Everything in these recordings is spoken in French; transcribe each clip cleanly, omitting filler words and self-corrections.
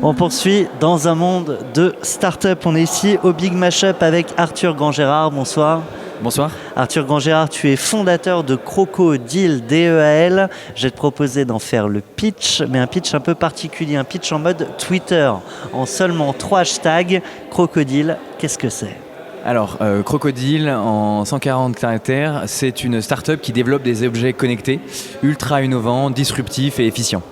On poursuit dans un monde de start-up. On est ici au Big Mashup avec Arthur Grand-Gérard. Bonsoir. Bonsoir. Arthur Grand-Gérard, tu es fondateur de Crocodile, DEAL. Je vais te proposer d'en faire le pitch, mais un pitch un peu particulier, un pitch en mode Twitter, en seulement 3 hashtags. Crocodile, qu'est-ce que c'est ? Alors, Crocodile, en 140 caractères, c'est une start-up qui développe des objets connectés, ultra innovants, disruptifs et efficients.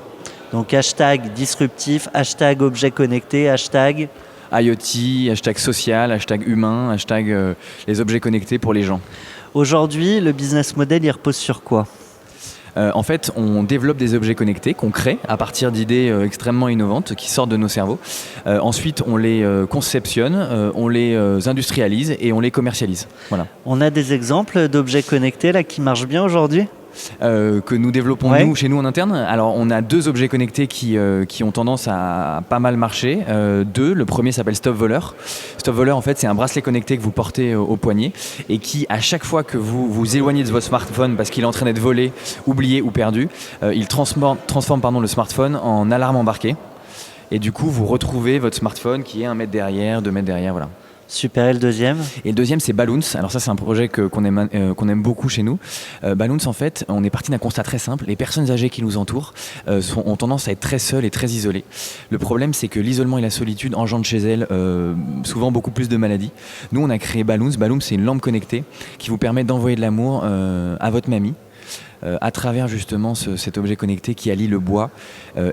Donc hashtag disruptif, hashtag objet connecté, hashtag... IoT, hashtag social, hashtag humain, hashtag les objets connectés pour les gens. Aujourd'hui, le business model, il repose sur quoi ? En fait, on développe des objets connectés qu'on crée à partir d'idées extrêmement innovantes qui sortent de nos cerveaux. Ensuite, on les conceptionne, on les industrialise et on les commercialise. Voilà. On a des exemples d'objets connectés là, qui marchent bien aujourd'hui ? Que nous développons chez nous en interne. Alors on a 2 objets connectés qui ont tendance à pas mal marcher. Le premier s'appelle Stop Voleur. Stop Voleur, en fait, c'est un bracelet connecté que vous portez au poignet et qui, à chaque fois que vous vous éloignez de votre smartphone parce qu'il est en train d'être volé, oublié ou perdu, il transforme le smartphone en alarme embarquée. Et du coup, vous retrouvez votre smartphone qui est 1 mètre derrière, 2 mètres derrière, voilà. Super, et le deuxième ? Et le deuxième, c'est Balloons. Alors ça, c'est un projet qu'on aime beaucoup chez nous. Balloons, en fait, on est parti d'un constat très simple. Les personnes âgées qui nous entourent ont tendance à être très seules et très isolées. Le problème, c'est que l'isolement et la solitude engendrent chez elles souvent beaucoup plus de maladies. Nous, on a créé Balloons. Balloons, c'est une lampe connectée qui vous permet d'envoyer de l'amour à votre mamie. À travers justement cet objet connecté qui allie le bois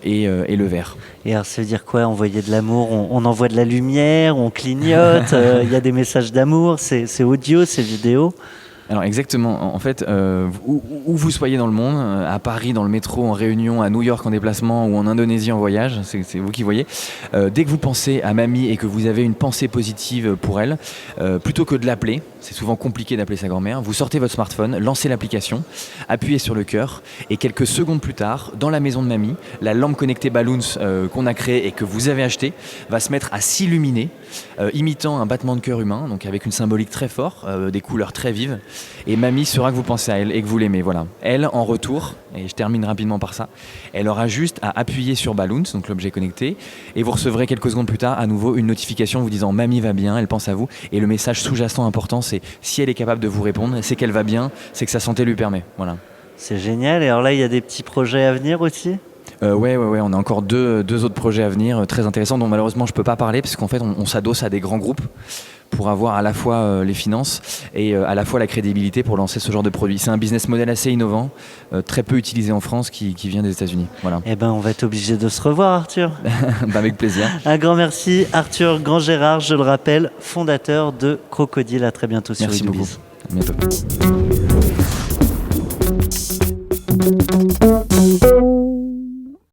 et le verre. Et alors ça veut dire quoi, envoyer de l'amour ? On envoie de la lumière, on clignote, il y a des messages d'amour, c'est audio, c'est vidéo ? Alors exactement, en fait, où vous soyez dans le monde, à Paris, dans le métro, en réunion, à New York en déplacement ou en Indonésie en voyage, c'est vous qui voyez, dès que vous pensez à mamie et que vous avez une pensée positive pour elle, plutôt que de l'appeler, c'est souvent compliqué d'appeler sa grand-mère, vous sortez votre smartphone, lancez l'application, appuyez sur le cœur et quelques secondes plus tard, dans la maison de mamie, la lampe connectée Balloons qu'on a créée et que vous avez achetée va se mettre à s'illuminer, imitant un battement de cœur humain, donc avec une symbolique très forte, des couleurs très vives. Et mamie saura que vous pensez à elle et que vous l'aimez, voilà. Elle, en retour, et je termine rapidement par ça, elle aura juste à appuyer sur Balloons, donc l'objet connecté, et vous recevrez quelques secondes plus tard à nouveau une notification vous disant mamie va bien, elle pense à vous, et le message sous-jacent important, c'est si elle est capable de vous répondre, c'est qu'elle va bien, c'est que sa santé lui permet, voilà. C'est génial, et alors là il y a des petits projets à venir aussi ? Ouais, on a encore deux autres projets à venir très intéressants dont malheureusement je peux pas parler parce qu'en fait on s'adosse à des grands groupes pour avoir à la fois les finances et à la fois la crédibilité pour lancer ce genre de produit. C'est un business model assez innovant, très peu utilisé en France qui vient des États-Unis. Voilà. Eh ben on va être obligé de se revoir, Arthur. Avec plaisir. Un grand merci, Arthur Grand-Gérard, je le rappelle, fondateur de Crocodile. À très bientôt sur Merci Innoviz. beaucoup. À bientôt.